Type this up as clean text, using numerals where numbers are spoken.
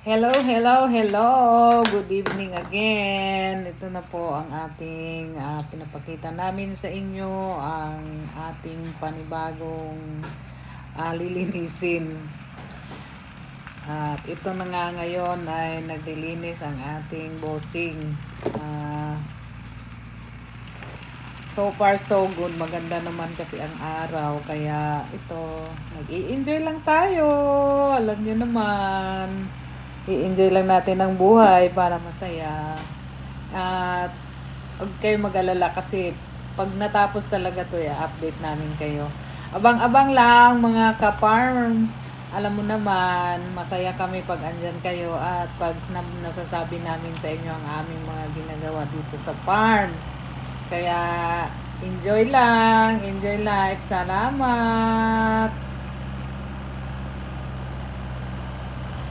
Hello, hello, hello! Good evening again. Ito na po ang ating pinapakita namin sa inyo, ang ating panibagong lilinisin. At ito na nga ngayon ay naglilinis ang ating bossing. Ah, so far so good. Maganda naman kasi ang araw. Kaya ito, nag-i-enjoy lang tayo. Alam nyo naman. I-enjoy lang natin ang buhay para masaya. At huwag kayo mag-alala kasi pag natapos talaga to, update namin kayo. Abang-abang lang mga ka-farms. Alam mo naman, masaya kami pag andyan kayo at pag nasasabi namin sa inyo ang aming mga ginagawa dito sa farm. Kaya enjoy lang, enjoy life. Salamat!